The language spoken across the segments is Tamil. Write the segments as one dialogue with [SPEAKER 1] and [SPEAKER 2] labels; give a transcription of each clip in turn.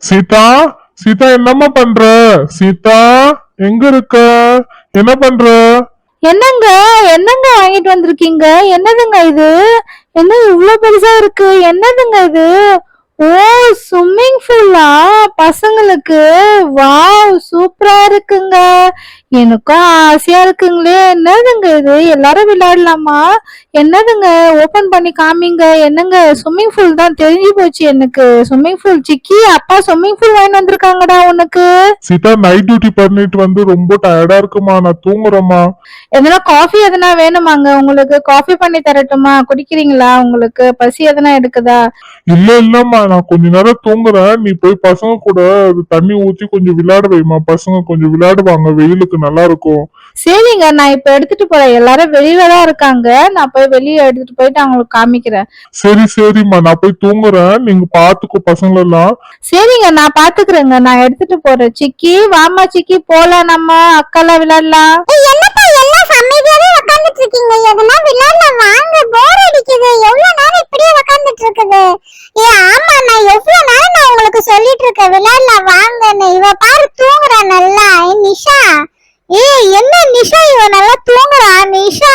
[SPEAKER 1] சீதா, சீதா என்னம்மா பண்ற? சீதா, எங்க இருக்க? என்ன பண்ற?
[SPEAKER 2] என்னங்க என்னங்க வாங்கிட்டு வந்திருக்கீங்க? என்னதுங்க இது? என்ன இவ்வளவு பெருசா இருக்கு? என்னதுங்க இது? ஓ, ஸ்விம்மிங் பூலா பசங்களுக்கு? வாவ், சூப்பரா இருக்குங்க. எனக்கும் ஆசையா இருக்குங்களே. என்னதுங்க இது? எல்லாரும் விளையாடலாமா? என்னதுங்க? ஓபன் பண்ணி காமிங்க. என்னங்க ஸ்விம்மிங் பூல் தான் தெரிஞ்சு போச்சு எனக்கு. ஸ்விம்மிங் பூல் சிக்கி, அப்பா ஸ்விம்மிங் பூல் வாங்கி வந்திருக்காங்கடா உனக்கு.
[SPEAKER 1] சீதா, நைட் டியூட்டி பண்ணிட்டு வந்து ரொம்ப டயர்டா இருக்குமா, நான் தூங்குறேம்மா.
[SPEAKER 2] எதனா காஃபி எதனா வேணுமாங்க உங்களுக்கு? காஃபி பண்ணி தரட்டுமா? குடிக்கிறீங்களா? உங்களுக்கு பசி எதனா எடுக்குதா?
[SPEAKER 1] இல்ல இல்லம்மா, நான் கொஞ்ச நேரம் தூங்குறேன். நீ போய் பசங்க கூட அது தண்ணி ஊத்தி கொஞ்சம் விளையாட வைமா. பசங்க கொஞ்சம் விளையாடுவாங்க, வெயிலுக்கு நல்லா இருக்கும்.
[SPEAKER 2] சரிங்க, நான் இப்ப எடுத்துட்டு போறேன். எல்லாரும் வெளியில தான் இருக்காங்க. நான் போய் வெளியே எடுத்துட்டு போயிட்டு அவங்களுக்கு காமிக்கிறேன்.
[SPEAKER 1] சரி சரிம்மா, நான் போய் தூங்குறேன். நீங்க பாத்துக்கோ பசங்களெல்லாம்.
[SPEAKER 2] சரிங்க, நான் பாத்துக்கிறேங்க. நான் எடுத்துட்டு போறேன். சிக்கி, வாமா சிக்கி, போலாம் நம்ம அக்காலாம் விளையாடலாம்.
[SPEAKER 3] என்னப்பா எல்லாம் அமைதியாவே உட்கார்ந்துட்டு இருக்கீங்க? எதனா விளையாடலாம் வாங்க, போர் அடிக்குது. எவ்வளவு நேரம் இப்படியே உட்கார்ந்துட்டு இருக்குது? ஆமா, நான் எவ்வளவு நேரம் நான் உங்களுக்கு சொல்லிட்டு இருக்கேன் விளையாடலாம் வாங்கன்னு. இவ பாரு தூங்குறா நல்லா. நிஷா, என்ன நிஷா, இவ நல்லா தூங்குறா. நிஷா,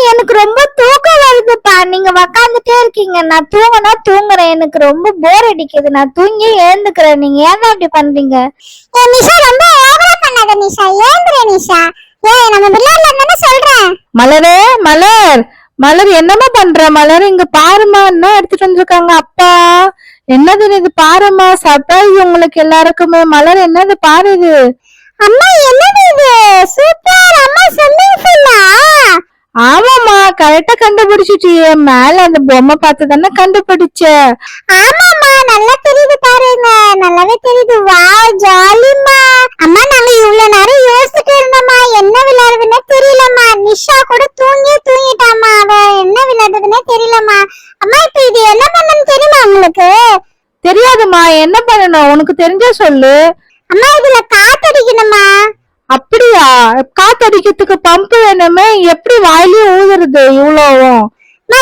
[SPEAKER 3] எனக்கு ரொம்ப தூக்கம் வருதுப்பா. நீங்க உக்காந்துட்டே இருக்கீங்க. நான் தூங்கினா தூங்குறேன். எனக்கு ரொம்ப போர் அடிக்குது. நான் தூங்கி எழுந்துக்கிறேன். நீங்க ஏன் அப்படி பண்றீங்க? நிஷா, ரொம்ப ஓவரா பண்ணாத நிஷா. ஏந்துற நிஷா. நம்ம விளையாடலாம்னு சொல்றேன்.
[SPEAKER 2] மலரே, மலர், மலர் என்னமா பண்ற? மலர், இங்க பாருமா, என்ன எடுத்துட்டு வந்திருக்காங்க அப்பா. என்னது இது? பாருமா, சர்ப்ரைஸ் உங்களுக்கு எல்லாருக்குமே. மலர், என்னது பாரு இது.
[SPEAKER 3] அம்மா, என்னது இது? சூப்பர் அம்மா, ஸ்விம்மிங் பூலா?
[SPEAKER 2] ஆமாமா, கரெக்டா கண்டுபிடிச்சிட்டியே. மேல அந்த பொம்மை பார்த்து தானே கண்டுபிடிச்ச.
[SPEAKER 3] ஆமாமா, நல்லா தெரியுது பாருங்க. நல்லாவே தெரியுது. வாவ், ஜாலிமா. அம்மா, நாங்க இவ்வளவு நேரம் யோசிச்சுட்டு இருந்தோம்மா, என்ன விளையாடுறதுன்னு தெரியலம்மா. நிஷா கூட தூங்கிட்டாமா. அவ என்ன விளையாடுறதுன்னே தெரியலம்மா. அம்மா, இப்ப இது என்ன பண்ணணும்னு தெரியுமா உங்களுக்கு?
[SPEAKER 2] தெரியாதுமா, என்ன பண்ணணும்? உனக்கு தெரிஞ்சா சொல்லு.
[SPEAKER 3] அம்மா, இதுல காத்தடிக்கணுமா.
[SPEAKER 2] அப்படியா? காத்தடிக்கிறதுக்கு பம்பு வேணுமே. எப்படி வாயிலே ஊதுறது இவ்வளவும்?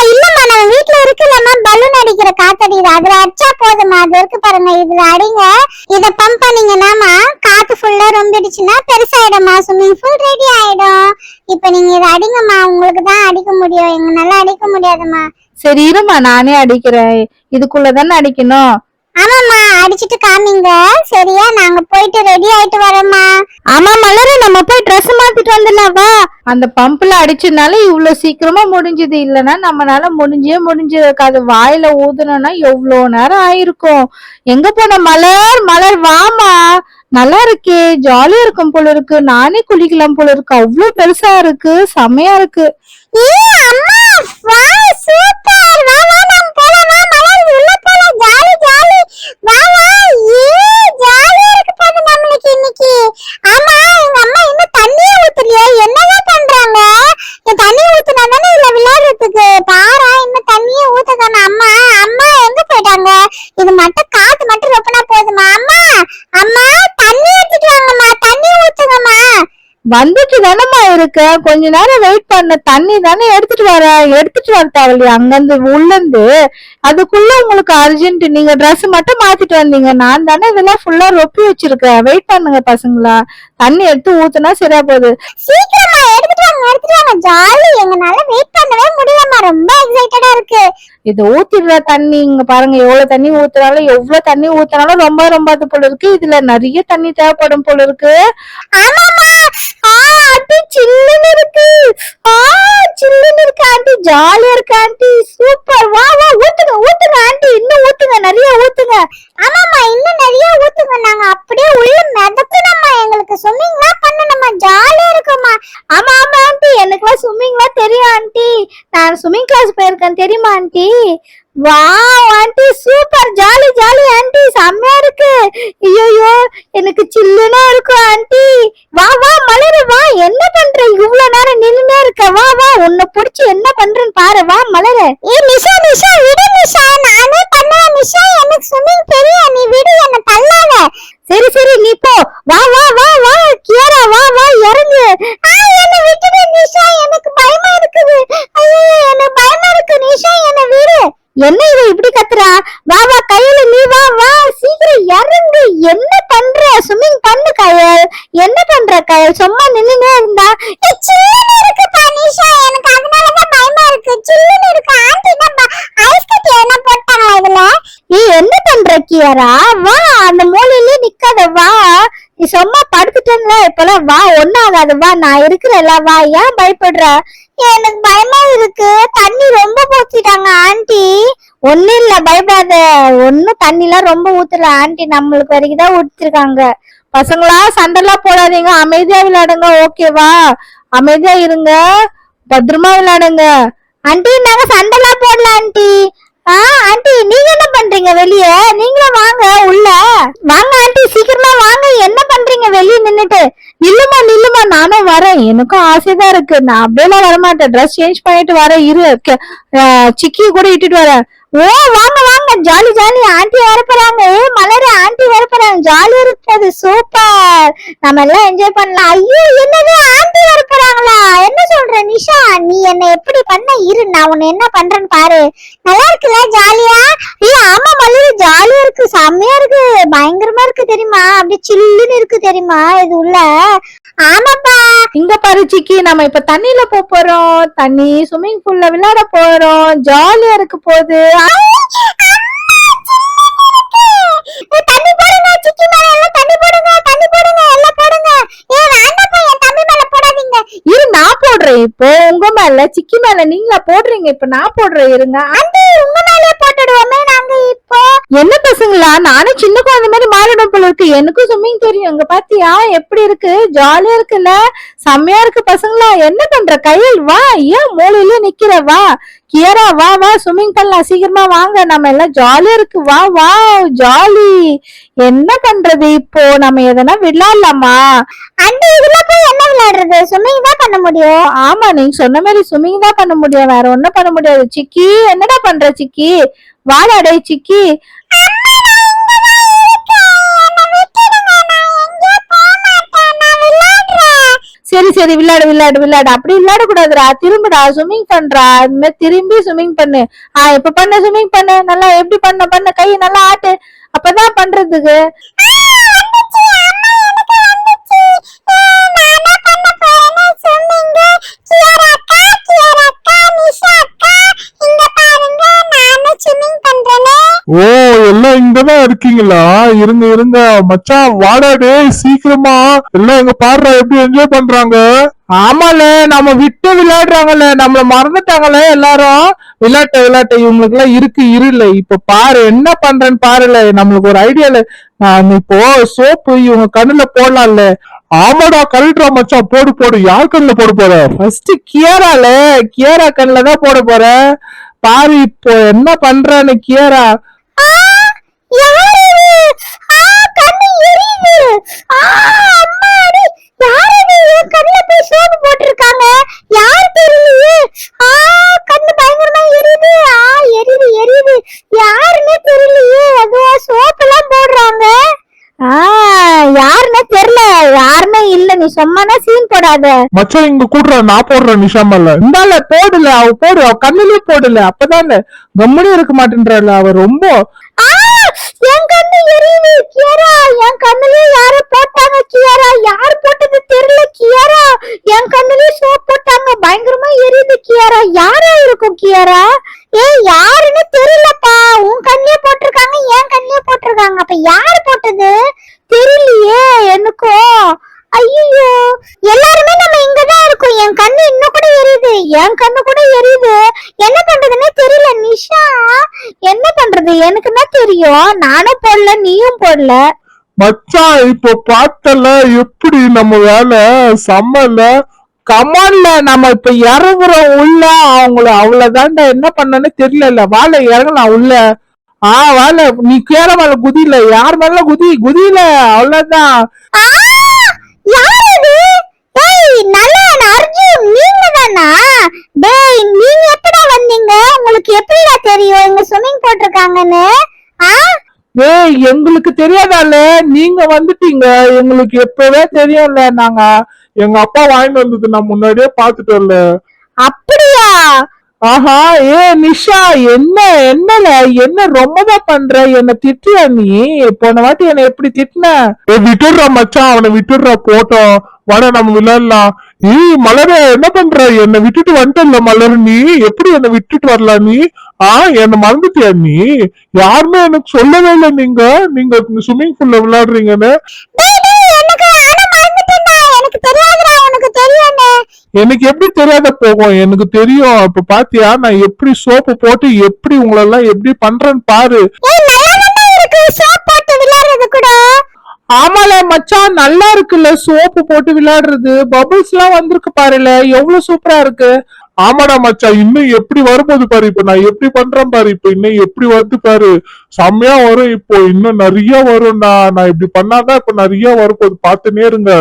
[SPEAKER 3] இல்லம்மா, நம்ம வீட்டுல இருக்குல்லம்மா, பலூன் அடிக்கிற காத்தடிக்குது. அதுல அடிச்சா போதுமா. அது இருக்கு பாருங்க, இதுல அடிங்க. இத பம்ப் பண்ணீங்கன்னா காத்து ஃபுல்லா ரொம்பிடுச்சுன்னா பெருசாயிடுமா. ஸ்விம்மிங் பூல் ரெடி ஆயிடும். இப்ப நீங்க இத அடிங்கம்மா. உங்களுக்கு தான் அடிக்க முடியும், எங்கனால அடிக்க முடியாதுமா.
[SPEAKER 2] சரி இருமா, நானே அடிக்கிறேன். இதுக்குள்ளதானே அடிக்கணும்?
[SPEAKER 3] ஆமாம்மா, அடிச்சிட்டு காமிங்க. சரியா, நாங்க போயிட்டு ரெடி ஆயிட்டு வரோம்மா.
[SPEAKER 2] ஆமா மலரு, நம்ம போய் ட்ரெஸ் மாத்திட்டு வந்துடலாம் வா. அந்த பம்புல அடிச்சதுனால இவ்வளவு சீக்கிரமா முடிஞ்சது. இல்லைன்னா நம்மளால முடிஞ்சிருக்காது. வாயில ஊதுனா எவ்வளவு நேரம் ஆயிருக்கும். எங்க போன மலர்? மலர் வாமா. நல்லா இருக்கே, ஜாலியா இருக்கும் போல இருக்கு. நானே குளிக்கலாம் போல இருக்கு. அவ்வளவு பெருசா இருக்கு, செமையா இருக்கு.
[SPEAKER 3] அம்மா, வா, சூப்பர். வா வா, நம்ம போலாம். வா மலர், உள்ள போலாம். Jolly jolly. வா வா. ஜாலியா இருக்கு பாரு நம்மளுக்கு இன்னைக்கு. ஆமா, எங்க அம்மா இன்னும் தண்ணியே ஊத்தலையே. என்னதான் பண்றாங்க? தண்ணி ஊத்துனா தானே இதுல விளையாடுறதுக்கு. பாரா, இன்னும் தண்ணியே ஊத்ததானே. அம்மா, அம்மா எங்க போயிட்டாங்க? இது மட்டும் காத்து மட்டும் ரொப்பனா போதுமா? அம்மா, அம்மா, தண்ணி எடுத்துட்டு வாங்கம்மா. தண்ணி ஊத்துங்கம்மா.
[SPEAKER 2] வந்துட்டு தானம்மா இருக்க, கொஞ்ச நேரம் வெயிட் பண்ண. தண்ணி தானே எடுத்துட்டு வர தேவையில்லையா அங்கிருந்து உள்ளந்து? அதுக்குள்ள உங்களுக்கு அர்ஜென்ட். நீங்க ட்ரெஸ் மட்டும் மாத்திட்டு வந்தீங்க. நான் தானே இதெல்லாம் ஃபுல்லா ரொப்பி வச்சிருக்கேன். வெயிட் பண்ணுங்க பசங்களா. தண்ணி எடுத்து ஊத்துனா சரியா போகுது.
[SPEAKER 3] சீக்கிரமா எடுத்துட்டு வாங்க. ஜாலி. எங்கனால வெயிட் பண்ணவே முடியலம்மா. ரொம்ப எக்ஸைட்டடா இருக்கு.
[SPEAKER 2] இது ஊத்திடுற தண்ணி. இங்க பாருங்க, எவ்வளவு தண்ணி ஊத்துனாலும் ரொம்ப ரொம்ப அது போல இருக்கு. இதுல நிறைய தண்ணி தேவைப்படும் போல இருக்கு.
[SPEAKER 3] ஆமாமா.
[SPEAKER 2] ஆண்டி, சில்லுன்னு இருக்கு. சில்லுன்னு இருக்கு ஆண்டி. ஜாலியா இருக்கு ஆண்டி. சூப்பர். வா வா, ஊத்துங்க ஆண்டி. இன்னும் ஊத்துங்க, நிறைய ஊத்துங்க.
[SPEAKER 3] ஆமாமா, இன்னும் நிறைய ஊத்துங்க. நாங்க அப்படியே உள்ள மிதக்கணும்மா. எங்களுக்கு ஸ்விம்மிங்லாம் பண்ணணும்மா. ஜாலியா இருக்கும்மா.
[SPEAKER 2] ஆமா ஆமா ஆண்டி, எனக்குலாம் ஸ்விம்மிங்லாம் தெரியும் ஆண்டி. நான் ஸ்விம்மிங் கிளாஸ் போயிருக்கேன், தெரியுமா aunty? Wow aunty, super. Jolly jolly aunty, செம்மையா இருக்கு. ஐயோ, எனக்கு சில்லுனா இருக்கும் ஆண்டி. வா வா மலரு, வா. என்ன பண்ற? இவ்வளவு நேரம் நின்னுனே இருக்க. வா வா, உன்னை புடிச்சு என்ன பண்றேன்னு பாரு. வா மலரு.
[SPEAKER 3] நிஷா, நிஷா விடு நிஷா. நானே பண்ணுவேன் நிஷா. எனக்கு ஸ்விம்மிங் தெரியும். நீ விடு, என்ன தள்ளாத.
[SPEAKER 2] சரி சரி, நீ போ. வா வா வா வா கியாரா, வா வா, இறங்கு.
[SPEAKER 3] என்ன விட்டுடு நிஷா. எனக்கு பயமா இருக்குது. ஐயோ, எனக்கு பயமா இருக்கு நிஷா. என்ன விடு.
[SPEAKER 2] என்ன இவ இப்படி கத்துறா? வா வா, கையில நீ வா வா, சீக்கிரம் சும்மா நின்னுனே இருந்தா.
[SPEAKER 3] சில்லுன்னு இருக்குப்பா நிஷா, எனக்கு அதனாலதான் பயமா இருக்கு. சில்லுன்னு இருக்கு. ஆண்டி என்ன ஐஸ் கட்டி என்ன போட்டாங்களா இதுல?
[SPEAKER 2] என்ன பண்ற கியாரா? வா, அந்த மூலையிலே நிக்காத, வா. நீ சும்மா படுத்துட்டேன்ல, இப்பெல்லாம் வா, ஒண்ணும் ஆகாது, வா, நான் இருக்கிறேன்ல, வா. ஏன் பயப்படுற?
[SPEAKER 3] எனக்கு பயமா இருக்கு. தண்ணி ரொம்ப போச்சிட்டாங்க ஆண்டி.
[SPEAKER 2] ஒண்ணும் இல்ல, பயப்படாத. ஒண்ணும் தண்ணி எல்லாம் ரொம்ப ஊத்துல ஆண்டி, நம்மளுக்கு வரைக்கும் தான் ஊத்திருக்காங்க. பசங்களா சண்டைலாம் போடாதீங்க, அமைதியா விளையாடுங்க, ஓகேவா? அமைதியா இருங்க, பத்திரமா விளையாடுங்க.
[SPEAKER 3] ஆண்டி நாங்க சண்டைலாம் போடல ஆண்டி.
[SPEAKER 2] ஆண்டி நீங்க என்ன பண்றீங்க வெளியே? நீங்களும் வாங்க உள்ள. வாங்க ஆண்டி, சீக்கிரமா வாங்க. என்ன பண்றீங்க வெளியே நின்னுட்டு? நில்லுமா நில்லுமா, நானும் வரேன். எனக்கும் ஆசைதான் இருக்கு. நான் அப்படியெல்லாம் வரமாட்டேன். ட்ரெஸ் சேஞ்ச் பண்ணிட்டு வரேன். இரு, சிக்கி கூட இட்டுட்டு வரேன். ஓ வாங்க வாங்க, ஜாலி ஜாலி. ஆண்டி வர போறாங்க. மலர ஆண்டி வர போறாங்க. ஜாலி இருக்குது, சூப்பர். நம்ம எல்லாம் என்ஜாய் பண்ணலாம்.
[SPEAKER 3] ஐயோ என்னது, ஆண்டி வர போறாங்களா? என்ன சொல்ற நிஷா? நீ என்ன எப்படி பண்ண? இரு, நான் உன்னை என்ன பண்றேன்னு பாரு. நல்லா இருக்குல்ல, ஜாலியா? ஆமா மலரு, ஜாலியா இருக்கு, செம்மையா இருக்கு, பயங்கரமா இருக்கு தெரியுமா? அப்படியே சில்லுன்னு இருக்கு தெரியுமா இது உள்ள?
[SPEAKER 2] ஆமாப்பா. இங்க பாரு சிக்கி, நம்ம இப்ப தண்ணியில போறோம். தண்ணி ஸ்விம்மிங் பூல்ல விளையாட போறோம். ஜாலியா இருக்கு போகுது.
[SPEAKER 3] தண்ணி போடுங்க சிக்கி மேல, எல்லாம் தண்ணி போடுங்க, தண்ணி போடுங்க, எல்லாம் போடுங்க. வேண்டாப்பா, என் தம்பி மேல போடாதீங்க.
[SPEAKER 2] இரு, நான் போடுறேன். இப்போ உங்க மேல, சிக்கி மேல நீங்களா போடுறீங்க. இப்ப நான் போடுறேன், இருங்க.
[SPEAKER 3] ஆண்டி உங்க மேலே போட்டுடுவோமே நாங்க இப்போ.
[SPEAKER 2] என்ன பசங்களா, நானும் சின்ன குழந்தை மாதிரி மாறிடும் போல இருக்கு. எனக்கும் ஸ்விம்மிங் தெரியும். இங்க பாத்தியா எப்படி இருக்கு? ஜாலியா இருக்குல்ல, செம்மையா இருக்கு. பசங்களா என்ன பண்ற? கையில் வா, ஏன் மூலையில நிக்கிற? வா கியரா, வா வா, ஸ்விம்மிங் பண்ணலாம். சீக்கிரமா வாங்க, நம்ம எல்லாம் ஜாலியா இருக்கு. வா வா, ஜாலி. என்ன பண்றது இப்போ? நம்ம எதனா விளையாடலாமா?
[SPEAKER 3] ஆண்டி இதுல போய் என்ன விளையாடுறது? ஸ்விம்மிங் தான் பண்ண முடியும்.
[SPEAKER 2] ஆமா, நீங்க சொன்ன மாதிரி ஸ்விம்மிங் தான் பண்ண முடியும், வேற ஒண்ணும் பண்ண முடியாது. சிக்கி என்னடா பண்ற? சிக்கி வாடாடே சிக்கி. சரி சரி, விளையாடு விளையாடு விளையாடு. அப்படி விளையாட கூடாதுடா, திரும்புடா, ஸ்விம்மிங் பண்றா. இந்த மாதிரி திரும்பி ஸ்விம்மிங் பண்ணு. இப்ப பண்ண, ஸ்விம்மிங் பண்ணு நல்லா. எப்படி பண்ண கையை நல்லா ஆட்டு, அப்பதான் பண்றதுக்கு.
[SPEAKER 1] ஓ எல்லாம் இங்கதான் இருக்கீங்களா? இருங்க இருங்க மச்சான், வாடாடே சீக்கிரமா. எல்லாம் எங்க பாடுறா எப்படி என்ஜாய் பண்றாங்க.
[SPEAKER 4] ஆமால, நம்ம விட்டு விளையாடுறாங்கல்ல, நம்மள மறந்துட்டாங்கல்ல எல்லாரும். விளையாட்டு இவங்களுக்கு எல்லாம் இருக்கு இருல. இப்ப பாரு என்ன பண்றேன்னு பாருல. நம்மளுக்கு ஒரு ஐடியால இப்போ சோப்பு இவங்க கண்ணுல போடலாம்ல.
[SPEAKER 1] ஆமாடா கரெக்டா மச்சான், போடு போடு. யார் கண்ணுல போட போற?
[SPEAKER 4] ஃபர்ஸ்ட் கியரா கண்ணுல தான் போட போற. பாரு இப்போ என்ன பண்றான்னு கியரா.
[SPEAKER 2] யாருன்னு தெரியல, யாருமே இல்ல. நீ சும்மானா சீன் போடாத
[SPEAKER 1] மச்சான். இங்க கூடுறா, நான் போடுறேன் நிஷாமல்ல.
[SPEAKER 4] இந்தால போடல, அவ போடு, அவ கண்ணுலயே போடல. அப்பதான் கம்முனே இருக்க மாட்டேன்றாள் அவ ரொம்ப.
[SPEAKER 2] என் கண்ணு எரியுது கியாரா. என் கண்ணுலயே யாரோ போட்டாங்க கியாரா. யார் போட்டது தெரியல கியாரா. என் கண்ணுலயே சோப் போட்டாங்க, பயங்கரமா எரியுது கியாரா. யாரா இருக்கும் கியாரா?
[SPEAKER 3] யாருன்னு தெரியலப்பா. உன் கண்ணிலே போட்டிருக்காங்க, என் கண்ணிலே போட்டிருக்காங்க. அப்ப யாரு போட்டது
[SPEAKER 2] தெரியலையே எனக்கும்.
[SPEAKER 3] ஐயோ, எல்லாருமே நம்ம இங்கதான் இருக்கோம். என் கண்ணு இன்னும் கூட எரியுது, என் கண்ணு கூட எரியுது. என்ன பண்றதுன்னே தெரியல நிஷா.
[SPEAKER 2] என்ன பண்றது? எனக்கு என்ன தெரியும்? நானும் போடல, நீயும் போடல.
[SPEAKER 1] மச்சான் இப்போ பார்த்தல எப்படி நம்ம வேலை செம்மல.
[SPEAKER 4] கமான்ல, நம்ம இப்ப இறங்குறோம் உள்ள. அவ்வளவுதான்டா, என்ன பண்ணனே தெரியல. வாழ இறங்கலாம் உள்ள. வாழ நீ கேர மேல குதியில, யார் மேல குதியில, அவ்வளவுதான்.
[SPEAKER 3] அர்ஜுன் நீங்க தானா? டேய் நீங்க எப்படா வந்தீங்க? உங்களுக்கு எப்படிடா தெரியும் இங்க ஸ்விமிங் போட்டிருக்காங்கன்னு?
[SPEAKER 4] ஏய் எங்களுக்கு தெரியாதால, நீங்க வந்துட்டீங்க. எங்களுக்கு எப்பவே தெரியும்ல. நாங்க
[SPEAKER 1] எங்க அப்பா வாங்கிட்டு வந்தது நான் முன்னாடியே பாத்துட்டேன்ல.
[SPEAKER 2] அப்படியா?
[SPEAKER 4] ஆஹா. நிஷா என்ன ரொம்பதான் பண்ற? என்ன திட்டுற நீ? போன வாட்டி என்ன எப்படி திட்டின?
[SPEAKER 1] விட்டுடுறா மச்சான், அவனை விட்டுடுறா போட்டோம். வாடா நம்ம விளையாடலாம். மலர என்ன பண்ற? என்னை விட்டுட்டு வந்துட்டல மலர், நீ எப்படி என்னை விட்டுட்டு வரலாம் நீ? என்ன மறந்துட்டியா நீ? யாருமே எனக்கு சொல்லவே இல்லை நீங்க ஸ்விம்மிங் பூல்ல விளையாடுறீங்கன்னு. எனக்கு எப்படி தெரியாத போகும்? எனக்கு தெரியும். இப்ப பாத்தியா நான் எப்படி சோப்பு போட்டு எப்படி உங்களை எல்லாம் எப்படி பண்றேன்னு பாரு.
[SPEAKER 4] ஆமால மச்சான், நல்லா இருக்குல்ல சோப்பு போட்டு விளையாடுறது. பபிள்ஸ் எல்லாம் வந்திருக்கு பாருல, எவ்வளவு சூப்பரா இருக்கு.
[SPEAKER 1] ஆமாடா மச்சான், இன்னும் எப்படி வரும்போது பாரு. இப்ப நான் எப்படி பண்றேன் பாரு. இப்ப இன்னும் எப்படி வருது பாரு. செம்மையா வரும். இப்போ இன்னும் நிறைய வரும்டா. நான் இப்படி பண்ணாதான் இப்ப நிறைய வரும்போது பாத்துனே இருங்க.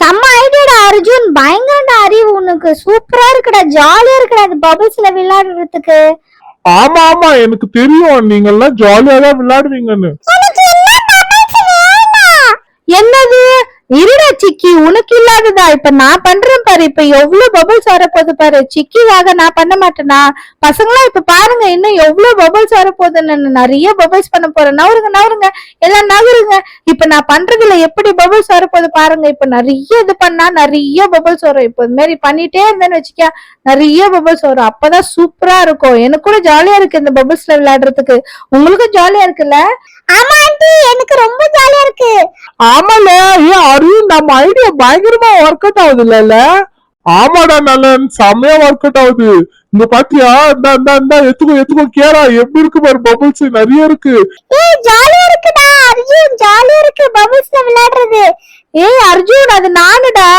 [SPEAKER 2] செம்ம ஐடியாடா அர்ஜுன், பயங்கரடா அறிவு உனக்கு. சூப்பரா இருக்குடா, ஜாலியா இருக்குடா அது பபிள்ஸ்ல விளையாடுறதுக்கு.
[SPEAKER 1] ஆமா ஆமா எனக்கு தெரியும், நீங்க எல்லாம் ஜாலியா தான் விளையாடுவீங்கன்னு.
[SPEAKER 2] என்னது? இருடா சிக்கி, உனக்கு இல்லாததா? இப்ப நான் பண்றேன் பாரு. இப்ப எவ்வளவு பபிள்ஸ் வரப்போகுது பாரு. சிக்கிக்காக நான் பண்ண மாட்டேனா? பசங்களா இப்ப பாருங்க, இன்னும் எவ்வளவு பபிள்ஸ் வரப்போகுதுன்னு. நிறைய பபிள்ஸ் பண்ண போறேன். நவருங்க எல்லாம் நவருங்க. இப்ப நான் பண்றதுல எப்படி பபிள்ஸ் வரப்போகுது பாருங்க. இப்ப நிறைய இது பண்ணா நிறைய பபிள்ஸ் வரும். இப்ப இது மாதிரி பண்ணிட்டே இருந்தேன்னு வச்சுக்க, நிறைய பபிள்ஸ் வரும். அப்பதான் சூப்பரா இருக்கும். எனக்கு கூட ஜாலியா இருக்கு இந்த பபிள்ஸ்ல விளையாடுறதுக்கு. உங்களுக்கும் ஜாலியா இருக்குல்ல?
[SPEAKER 3] ஆமா ஆண்டி, எனக்கு ரொம்ப ஜாலியா இருக்கு.
[SPEAKER 4] ஆமால, நம்ம ஐடியா பயங்கரமா ஒர்க் அவுட் ஆகுது இல்ல?
[SPEAKER 1] ஆமாடா நலன், செம்மையா ஒர்க் அவுட் ஆகுது. இங்க பாத்தியா? எத்துக்கோ கேரா, எப்படி இருக்கு பாரு. பபிள்ஸ் நிறைய இருக்கு.
[SPEAKER 3] ஜாலியா இருக்குடா அர்ஜுன், ஜாலியா இருக்கு பபிள்ஸ்ல விளையாடுறது.
[SPEAKER 2] அர்ஜுன், அது நானுடா.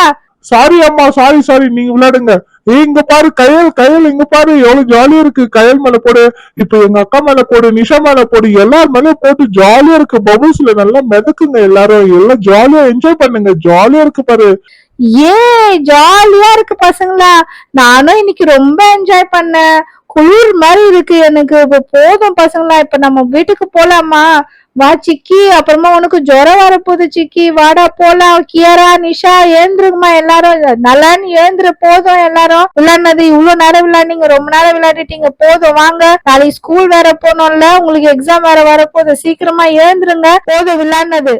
[SPEAKER 1] சாரி அம்மா, சாரி நீங்க விளையாடுங்க. இங்க பாரு கயல் இங்க பாரு எவ்வளவு ஜாலியா இருக்கு. கயல் மேல போடு, இப்ப எங்க அக்கா மேல போடு, நிஷா மேல போடு, எல்லார் மேல போட்டு ஜாலியா இருக்கு. பபிள்ஸ்ல நல்லா மிதக்குங்க எல்லாரும். எல்லாம் ஜாலியா என்ஜாய் பண்ணுங்க. ஜாலியா இருக்கு பாரு.
[SPEAKER 2] ஜாலியா இருக்கு பசங்களா. நானும் இன்னைக்கு ரொம்ப என்ஜாய் பண்ணேன். குளிர் மாதிரி இருக்கு எனக்கு. இப்ப போதும் பசங்களா, இப்ப நம்ம வீட்டுக்கு போலாமா? வா சிக்கி, அப்புறமா உனக்கு ஜுரம் வரப்போகுது சிக்கி. வாடா போலாம். கியாரா, நிஷா ஏந்திருங்கம்மா எல்லாரும். நல்லான்னு ஏந்திர. போதும் எல்லாரும் விளையாடுனது. இவ்வளவு நேரம் விளையாடுனீங்க, ரொம்ப நேரம் விளையாடிட்டீங்க. போதும் வாங்க, நாளைக்கு ஸ்கூல் வேற போனோம்ல, உங்களுக்கு எக்ஸாம் வேற வரப்போகுது. சீக்கிரமா ஏந்திருங்க. போதும் விளையாடுனது.